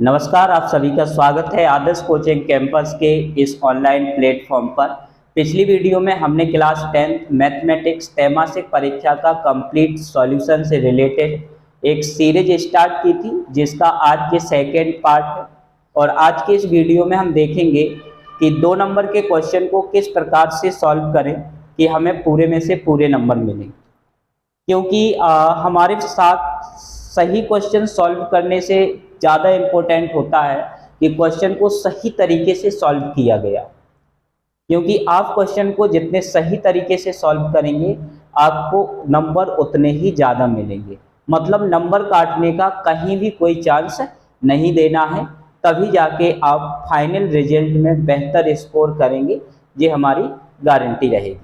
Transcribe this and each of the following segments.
नमस्कार, आप सभी का स्वागत है आदर्श कोचिंग कैंपस के इस ऑनलाइन प्लेटफॉर्म पर। पिछली वीडियो में हमने क्लास 10 मैथमेटिक्स त्रैमासिक परीक्षा का कंप्लीट सॉल्यूशन से रिलेटेड एक सीरीज स्टार्ट की थी, जिसका आज ये सेकेंड पार्ट है। और आज के इस वीडियो में हम देखेंगे कि 2 नंबर के क्वेश्चन को किस प्रकार से सॉल्व करें कि हमें पूरे में से पूरे नंबर मिलें। क्योंकि हमारे साथ सही क्वेश्चन सॉल्व करने से ज़्यादा इम्पोर्टेंट होता है कि क्वेश्चन को सही तरीके से सॉल्व किया गया। क्योंकि आप क्वेश्चन को जितने सही तरीके से सॉल्व करेंगे, आपको नंबर उतने ही ज़्यादा मिलेंगे। मतलब नंबर काटने का कहीं भी कोई चांस नहीं देना है, तभी जाके आप फाइनल रिजल्ट में बेहतर स्कोर करेंगे, ये हमारी गारंटी रहेगी।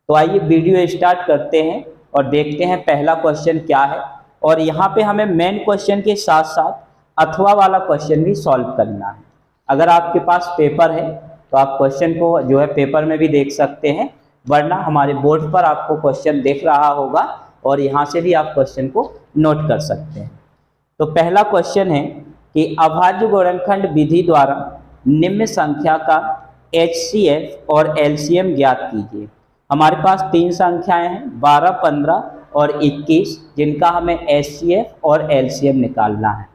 तो आइए वीडियो स्टार्ट करते हैं और देखते हैं पहला क्वेश्चन क्या है। और यहाँ पे हमें मेन क्वेश्चन के साथ साथ अथवा वाला क्वेश्चन भी सॉल्व करना है। अगर आपके पास पेपर है तो आप क्वेश्चन को जो है पेपर में भी देख सकते हैं, वरना हमारे बोर्ड पर आपको क्वेश्चन दिख रहा होगा और यहाँ से भी आप क्वेश्चन को नोट कर सकते हैं। तो पहला क्वेश्चन है कि अभाज्य गुणनखंड विधि द्वारा निम्न संख्या का HCF और LCM ज्ञात कीजिए। हमारे पास 3 संख्याएं हैं, 12, 15 और 21, जिनका हमें HCF और LCM निकालना है।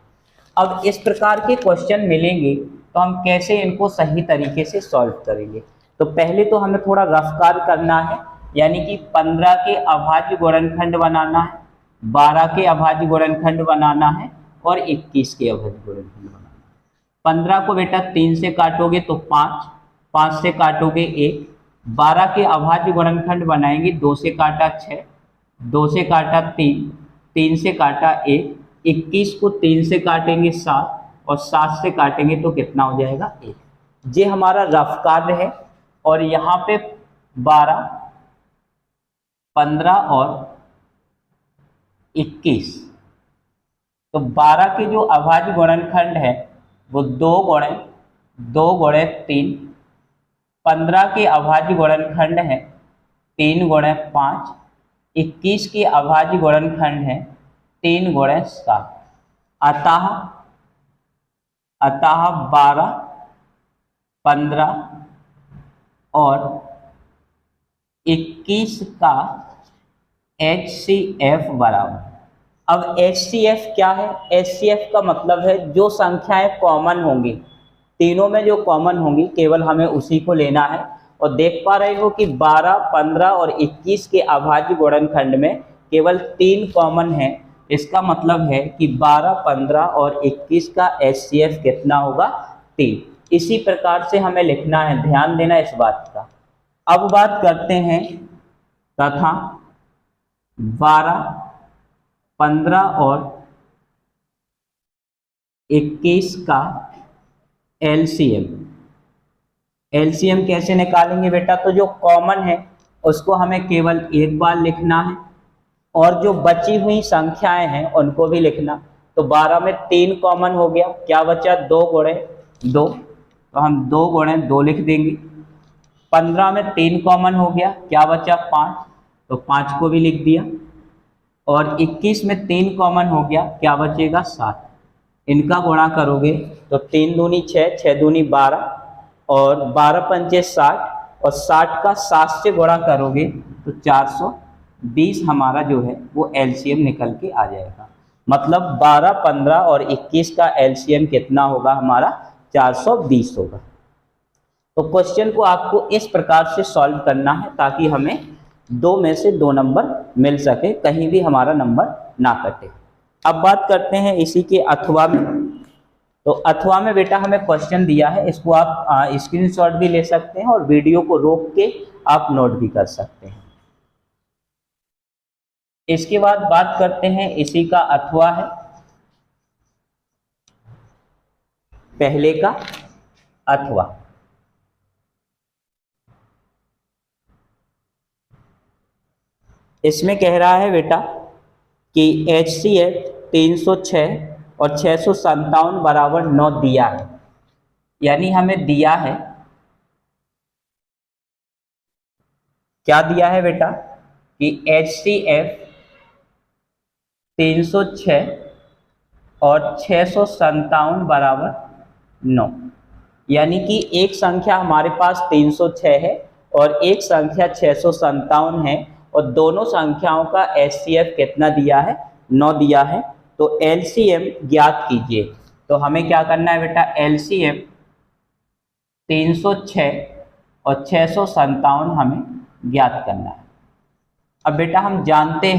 अब इस प्रकार के क्वेश्चन मिलेंगे तो हम कैसे इनको सही तरीके से सॉल्व करेंगे। तो पहले तो हमें थोड़ा रफ्कार करना है, यानी कि 15 के अभाज्य गुणनखंड बनाना है, 12 के अभाज्य गुणनखंड बनाना है और 21 के अभाज्य गुणनखंड बनाना है। 15 को बेटा 3 से काटोगे तो 5, 5 से काटोगे 1, 12 के अभाज्य गुणनखंड बनाएंगे, 2 से काटा 6, 2 से काटा 3, 3 से काटा 1, 21 को 3 से काटेंगे 7 और 7 से काटेंगे तो कितना हो जाएगा 1। ये हमारा रफ कार्य है। और यहाँ पे 12, 15 और 21, तो 12 के जो अभाज्य गुणनखंड है वो 2 गुणे 2 गुणे 3, 15 के अभाज्य गुणनखंड है 3 गुणे 5, 21 के अभाज्य गुणनखंड है 3 गुणे 7। अतः 12, 15 और 21 का HCF बराबर। अब HCF क्या है? HCF का मतलब है जो संख्याएं कॉमन होंगी, तीनों में जो कॉमन होंगी केवल हमें उसी को लेना है। और देख पा रहे हो कि 12, 15 और 21 के अभाज्य गुणनखंड में केवल 3 कॉमन है। इसका मतलब है कि 12, 15 और 21 का HCF कितना होगा? 3। इसी प्रकार से हमें लिखना है, ध्यान देना इस बात का। अब बात करते हैं तथा 12, 15 और 21 का LCM। LCM कैसे निकालेंगे बेटा? तो जो कॉमन है उसको हमें केवल एक बार लिखना है और जो बची हुई संख्याएं हैं उनको भी लिखना। तो 12 में 3 कॉमन हो गया, क्या बचा? 2 गुणे 2, तो हम 2 गुणे 2 लिख देंगे। 15 में 3 कॉमन हो गया, क्या बचा? 5, तो 5 को भी लिख दिया। और 21 में 3 कॉमन हो गया, क्या बचेगा? 7। इनका गुणा करोगे तो 3 दूनी 6, 6 दूनी 12 और 12 पंचे 60 और 60 का 7 से गुणा करोगे तो 420 हमारा जो है वो LCM निकल के आ जाएगा। मतलब 12, 15 और 21 का LCM कितना होगा? हमारा 420 होगा। तो क्वेश्चन को आपको इस प्रकार से सॉल्व करना है ताकि हमें 2 में से 2 नंबर मिल सके, कहीं भी हमारा नंबर ना कटे। अब बात करते हैं इसी के अथवा में। तो अथवा में बेटा हमें क्वेश्चन दिया है, इसको आप स्क्रीनशॉट भी ले सकते हैं और वीडियो को रोक के आप नोट भी कर सकते हैं। इसके बाद बात करते हैं इसी का अथवा है, पहले का अथवा। इसमें कह रहा है बेटा कि HCF 306 और 657 बराबर 9 दिया है। यानी हमें दिया है, क्या दिया है बेटा? कि HCF 306 और 657 बराबर 9। यानी कि एक संख्या हमारे पास 306 है और एक संख्या 657 है और दोनों संख्याओं का एचसीएफ कितना दिया है? 9 दिया है। तो एलसीएम ज्ञात कीजिए। तो हमें क्या करना है बेटा? एलसीएम 306 और 657 हमें ज्ञात करना है। अब बेटा हम जानते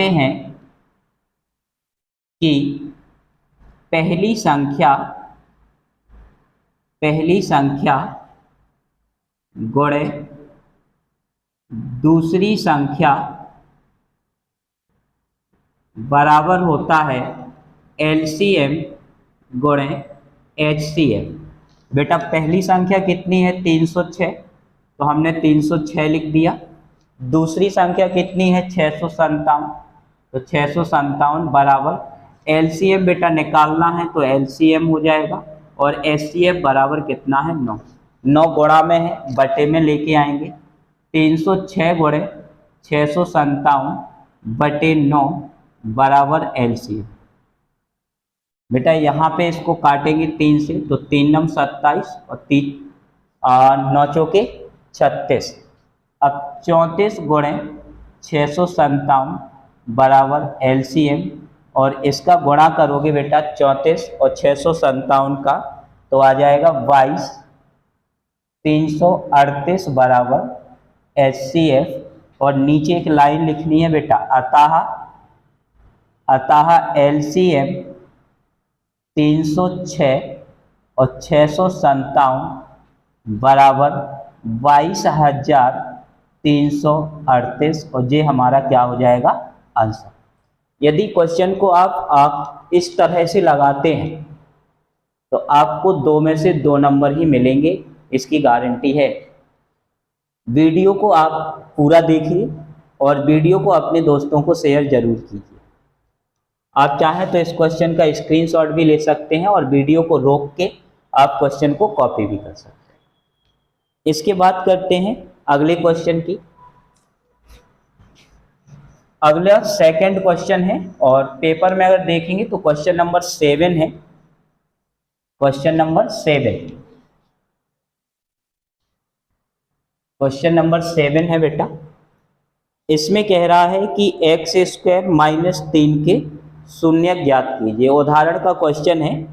हैं कि पहली संख्या गुणे दूसरी संख्या बराबर होता है एलसीएम गुणे एचसीएफ। बेटा पहली संख्या कितनी है? 306, तो हमने 306 लिख दिया। दूसरी संख्या कितनी है? 657, तो 657 बराबर एलसीएम बेटा निकालना है तो एलसीएम हो जाएगा और एचसीएफ बराबर कितना है? 9। 9 गुणा में है, बटे में लेके आएंगे। 306 गुणे 657 बटे 9 बराबर एलसीएम। बेटा यहाँ पे इसको काटेंगे 3 से, तो 3 नम 27 और 9 चौके 36। अब 34 गुणे 657 बराबर एलसीएम और इसका गुणा करोगे बेटा 34 और 657 का, तो आ जाएगा 22 338 बराबर एचसीएफ। और नीचे एक लाइन लिखनी है बेटा, अतः एलसीएम 306 और 657 बराबर 22,338 और ये हमारा क्या हो जाएगा? आंसर। यदि क्वेश्चन को आप इस तरह से लगाते हैं तो आपको 2 में से 2 नंबर ही मिलेंगे, इसकी गारंटी है। वीडियो को आप पूरा देखिए और वीडियो को अपने दोस्तों को शेयर जरूर कीजिए। आप चाहें तो इस क्वेश्चन का स्क्रीनशॉट भी ले सकते हैं और वीडियो को रोक के आप क्वेश्चन को कॉपी भी कर सकते हैं। इसके बाद करते हैं अगले क्वेश्चन की। अगला सेकंड क्वेश्चन है और पेपर में अगर देखेंगे तो क्वेश्चन नंबर 7 है। क्वेश्चन नंबर 7 है बेटा। इसमें कह रहा है कि x² - 3 के शून्य ज्ञात कीजिए। उदाहरण का क्वेश्चन है,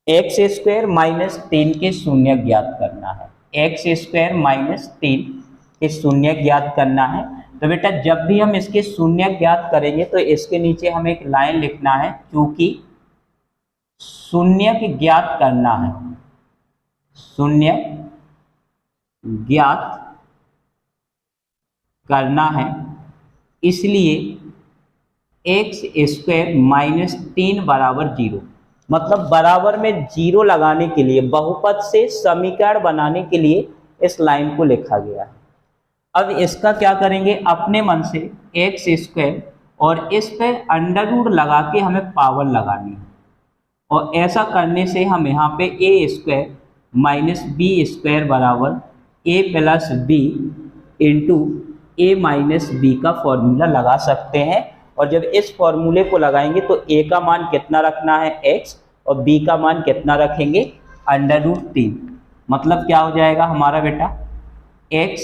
x² - 3 के शून्य ज्ञात करना है। x² - 3 के शून्य ज्ञात करना है। तो बेटा जब भी हम इसके शून्य ज्ञात करेंगे तो इसके नीचे हमें एक लाइन लिखना है, क्योंकि शून्य की ज्ञात करना है, शून्य ज्ञात करना है, इसलिए x² - 3 बराबर 0। मतलब बराबर में 0 लगाने के लिए, बहुपद से समीकरण बनाने के लिए इस लाइन को लिखा गया है। अब इसका क्या करेंगे? अपने मन से x² और इस पे अंडर रूट लगा के हमें पावर लगानी है और ऐसा करने से हम यहाँ पे a² - b² बराबर a + b into a - b का फॉर्मूला लगा सकते हैं। और जब इस फॉर्मूले को लगाएंगे तो a का मान कितना रखना है? x, और b का मान कितना रखेंगे? √3। मतलब क्या हो जाएगा हमारा बेटा? x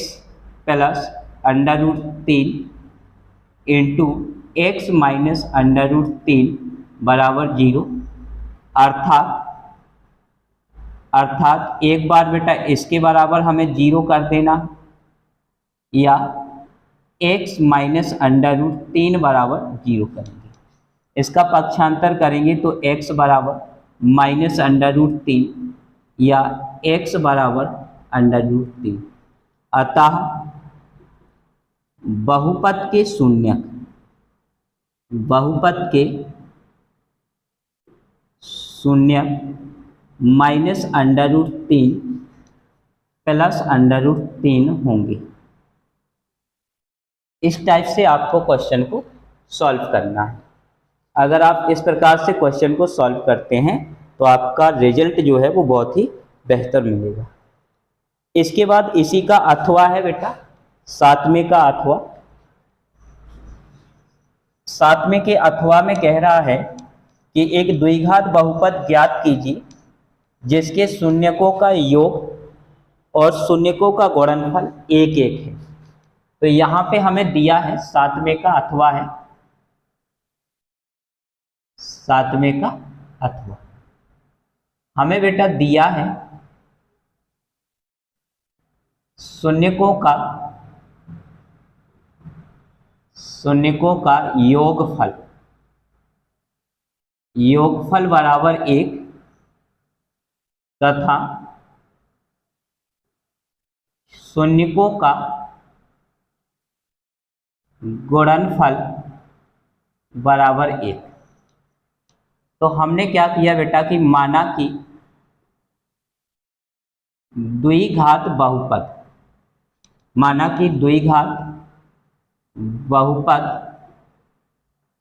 + √3 इंटू x - √3 बराबर 0। अर्थात एक बार बेटा इसके बराबर हमें 0 कर देना, या x - √3 बराबर 0 करेंगे। इसका पक्षांतर करेंगे तो x बराबर -√3 या x बराबर √3। अतः बहुपद के शून्यक -√3 + √3 होंगे। इस टाइप से आपको क्वेश्चन को सॉल्व करना है। अगर आप इस प्रकार से क्वेश्चन को सॉल्व करते हैं तो आपका रिजल्ट जो है वो बहुत ही बेहतर मिलेगा। इसके बाद इसी का अथवा है बेटा, 7वें का अथवा। सातवें के अथवा में कह रहा है कि एक द्विघात बहुपद ज्ञात कीजिए जिसके शून्यकों का योग और शून्यकों का गुणनफल एक एक है। तो यहाँ पे हमें दिया है सातवें का अथवा है, सातवें का अथवा हमें बेटा दिया है शून्यकों का योगफल बराबर एक तथा शून्यकों का गुणनफल बराबर एक। तो हमने क्या किया बेटा कि माना कि द्विघात बहुपद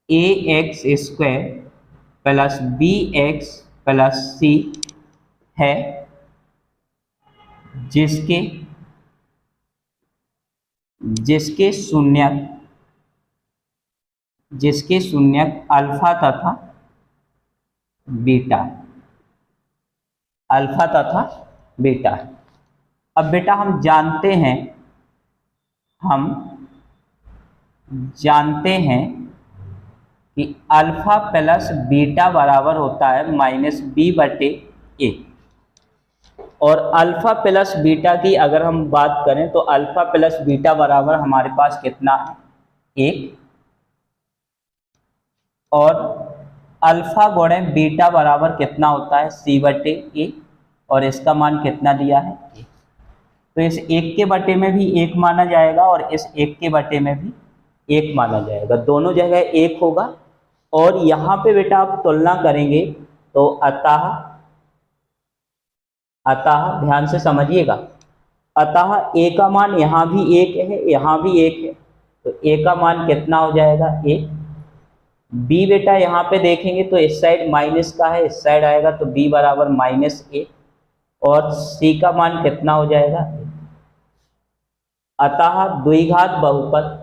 a x square plus b x plus c है जिसके शून्यक अल्फा तथा बीटा है। अब बेटा हम जानते हैं कि अल्फा प्लस बीटा बराबर होता है माइनस बी बटे ए। और अल्फा प्लस बीटा की अगर हम बात करें तो अल्फा प्लस बीटा बराबर हमारे पास कितना है, एक। और अल्फा गुणे बीटा बराबर कितना होता है, सी बटे ए। और इसका मान कितना दिया है, एक। तो इस एक के बटे में भी एक माना जाएगा और इस एक के बटे में भी एक माना जाएगा, दोनों जगह एक होगा। और यहाँ पे बेटा आप तुलना करेंगे तो अतः ध्यान से समझिएगा, अतः ए का मान यहाँ भी एक है, यहाँ भी एक है, तो ए का मान कितना हो जाएगा, एक। बी बेटा यहाँ पे देखेंगे तो इस साइड माइनस का है, इस साइड आएगा तो बी बराबर माइनस ए। और सी का मान कितना हो जाएगा, अतः द्विघात बहुपद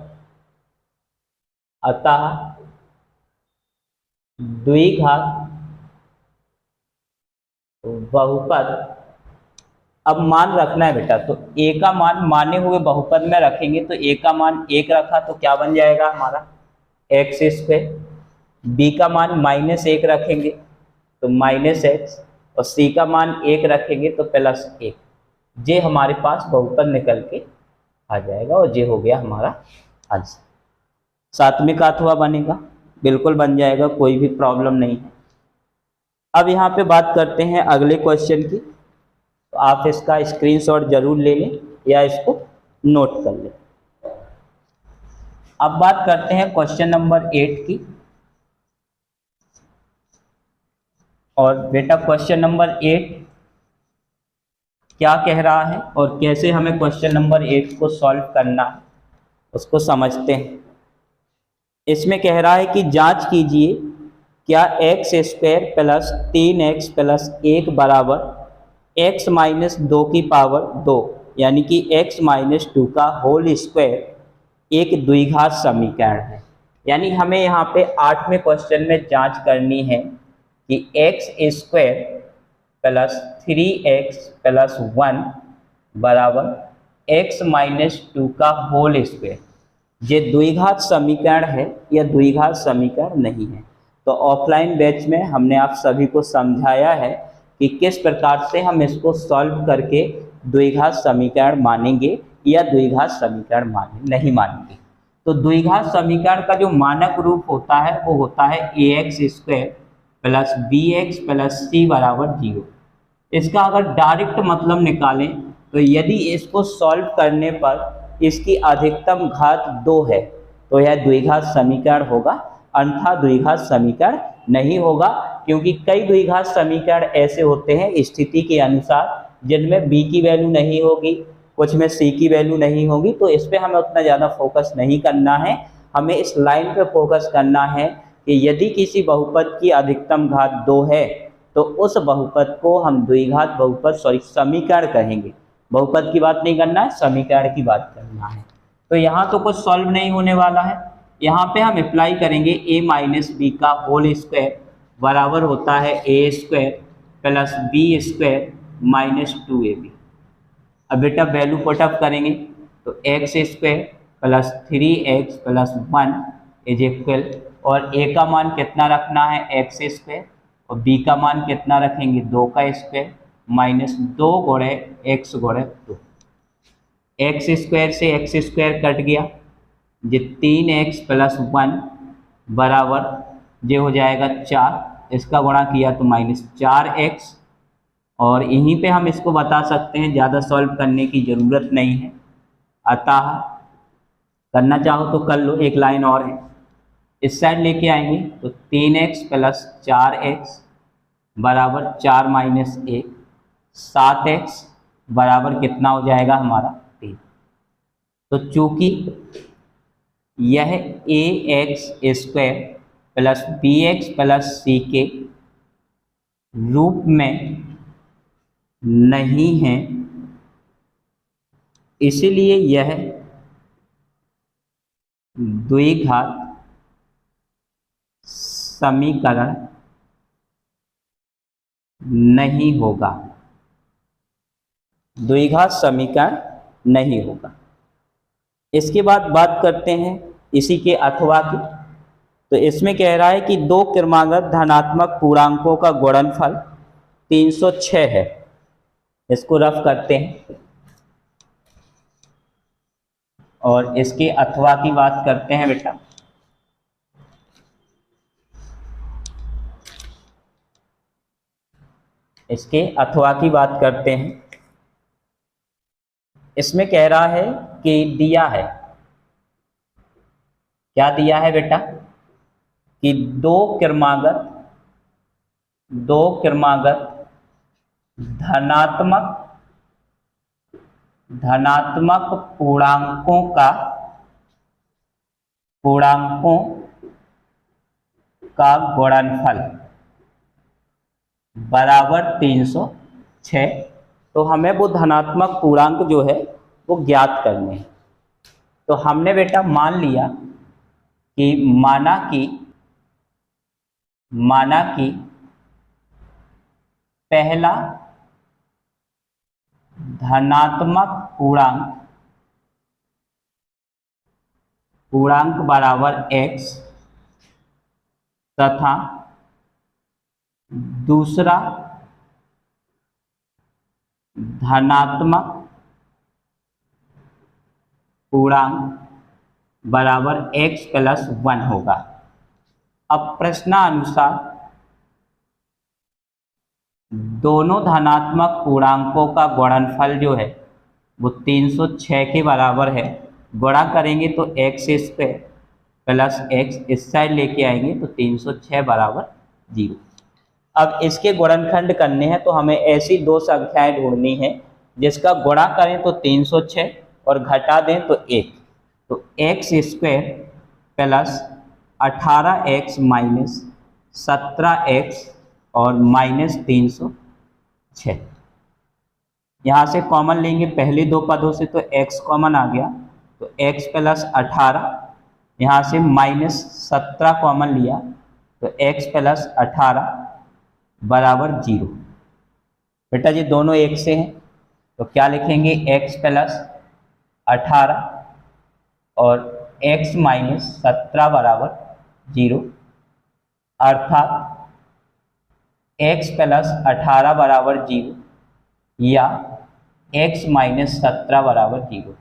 अब मान रखना है बेटा, तो ए का मान माने हुए बहुपद में रखेंगे तो ए का मान एक रखा तो क्या बन जाएगा हमारा, एक्स स्क्वायर। बी का मान माइनस एक रखेंगे तो माइनस एक्स। और सी का मान एक रखेंगे तो प्लस एक। ये हमारे पास बहुपद निकल के आ जाएगा और ये हो गया हमारा आंसर। सातवें का अथवा बनेगा, बिल्कुल बन जाएगा, कोई भी प्रॉब्लम नहीं है। अब यहाँ पे बात करते हैं अगले क्वेश्चन की, तो आप इसका स्क्रीनशॉट जरूर ले लें या इसको नोट कर लें। अब बात करते हैं क्वेश्चन नंबर 8 की। और बेटा क्वेश्चन नंबर 8 क्या कह रहा है और कैसे हमें क्वेश्चन नंबर 8 को सॉल्व करना है उसको समझते हैं। इसमें कह रहा है कि जांच कीजिए क्या x square plus 3x plus 1 बराबर x माइनस 2 की पावर 2 यानी कि x माइनस 2 का होल स्क्वायर एक द्विघात समीकरण है। यानी हमें यहाँ पे 8वें क्वेश्चन में जांच करनी है कि x square plus 3x plus 1 बराबर x माइनस 2 का होल स्क्वायर ये द्विघात समीकरण है या द्विघात समीकरण नहीं है। तो ऑफलाइन बैच में हमने आप सभी को समझाया है कि किस प्रकार से हम इसको सॉल्व करके द्विघात समीकरण मानेंगे या द्विघात समीकरण नहीं मानेंगे। तो द्विघात समीकरण का जो मानक रूप होता है वो होता है ax square plus bx plus c बराबर 0। इसका अगर डायरेक्ट मतलब निकालें तो यदि इसको सॉल्व करने पर इसकी अधिकतम घात 2 है तो यह द्विघात समीकरण होगा, अन्यथा द्विघात समीकरण नहीं होगा। क्योंकि कई द्विघात समीकरण ऐसे होते हैं स्थिति के अनुसार जिनमें b की वैल्यू नहीं होगी, कुछ में c की वैल्यू नहीं होगी। तो इस पर हमें उतना ज़्यादा फोकस नहीं करना है, हमें इस लाइन पे फोकस करना है कि यदि किसी बहुपद की अधिकतम घात 2 है तो उस बहुपद को हम द्विघात बहुपद समीकरण कहेंगे। बहुपद की बात नहीं करना है, समीकरण की बात करना है। तो यहाँ तो कुछ सॉल्व नहीं होने वाला है, यहाँ पे हम अप्लाई करेंगे a माइनस बी का होल स्क्वायर बराबर होता है a square plus b square minus 2ab। अब बेटा वैल्यू पुटअप करेंगे तो x square plus 3x plus 1 is equal, और a का मान कितना रखना है एक्स स्क्वायर, और b का मान कितना रखेंगे 2 का स्क्वायर माइनस 2 गुणे एक्स गुणे 2। एक्स स्क्वायर से एक्स स्क्वायर कट गया, ये 3x प्लस 1 बराबर ये हो जाएगा 4, इसका गुणा किया तो माइनस 4x। और यहीं पे हम इसको बता सकते हैं, ज़्यादा सॉल्व करने की ज़रूरत नहीं है, अतः करना चाहो तो कर लो, एक लाइन और है, इस साइड लेके आएंगे तो 3x प्लस 4x बराबर 4 माइनस 1, 7x बराबर कितना हो जाएगा हमारा 3। तो चूंकि यह a x square plus b x plus c के रूप में नहीं है, इसलिए यह द्विघात समीकरण नहीं होगा, द्विघात समीकरण नहीं होगा। इसके बाद बात करते हैं इसी के अथवा की। तो इसमें कह रहा है कि दो क्रमागत धनात्मक पूर्णांकों का गुणनफल 306 है। इसको रफ करते हैं और इसके अथवा की बात करते हैं बेटा। इसके अथवा की बात करते हैं। इसमें कह रहा है कि दिया है, क्या दिया है बेटा, कि दो क्रमागत धनात्मक पूर्णांकों का गुणनफल बराबर 306। तो हमें वो धनात्मक पूर्णांक जो है वो ज्ञात करने हैं। तो हमने बेटा मान लिया कि माना कि पहला धनात्मक पूर्णांक बराबर x तथा दूसरा धनात्मक पूर्णांक बराबर x प्लस 1 होगा। अब प्रश्नानुसार दोनों धनात्मक पूर्णांकों का गुणनफल जो है वो 306 के बराबर है। गुणा करेंगे तो एक्स स्क्वायर प्लस एक्स, इस साइड लेके आएंगे तो 306 बराबर 0। अब इसके गुणनखंड करने हैं तो हमें ऐसी दो संख्याएं ढूंढनी है जिसका गुणा करें तो 306 और घटा दें तो 1। तो x square plus 18x minus 17x और माइनस 306। यहाँ से कॉमन लेंगे पहले दो पदों से तो x कॉमन आ गया, तो x प्लस 18, यहाँ से माइनस 17 कॉमन लिया तो x प्लस 18 बराबर 0। बेटा ये दोनों एक से हैं तो क्या लिखेंगे, x प्लस 18 और x माइनस 17 बराबर 0, अर्थात x प्लस 18 बराबर 0 या x माइनस 17 बराबर 0।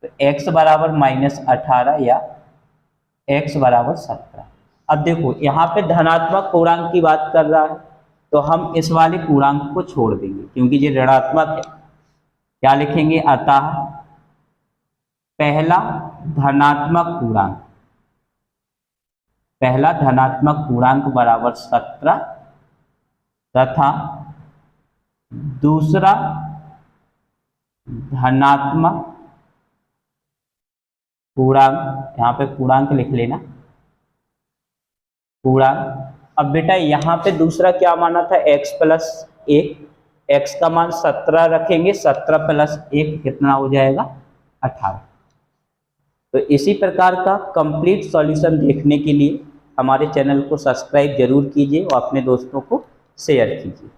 तो x बराबर माइनस 18 या x बराबर 17। अब देखो यहाँ पे धनात्मक पूर्णांक की बात कर रहा है तो हम इस वाले पूर्णांक को छोड़ देंगे क्योंकि ये ऋणात्मक है। क्या लिखेंगे, अतः पहला धनात्मक पूर्णांक बराबर 17 तथा दूसरा धनात्मक पूर्णांक, यहाँ पे पूर्णांक लिख लेना, पूर्णांक। अब बेटा यहाँ पे दूसरा क्या माना था, x प्लस 1, x का मान 17 रखेंगे, 17 प्लस 1 कितना हो जाएगा 18। तो इसी प्रकार का कंप्लीट सॉल्यूशन देखने के लिए हमारे चैनल को सब्सक्राइब जरूर कीजिए और अपने दोस्तों को शेयर कीजिए।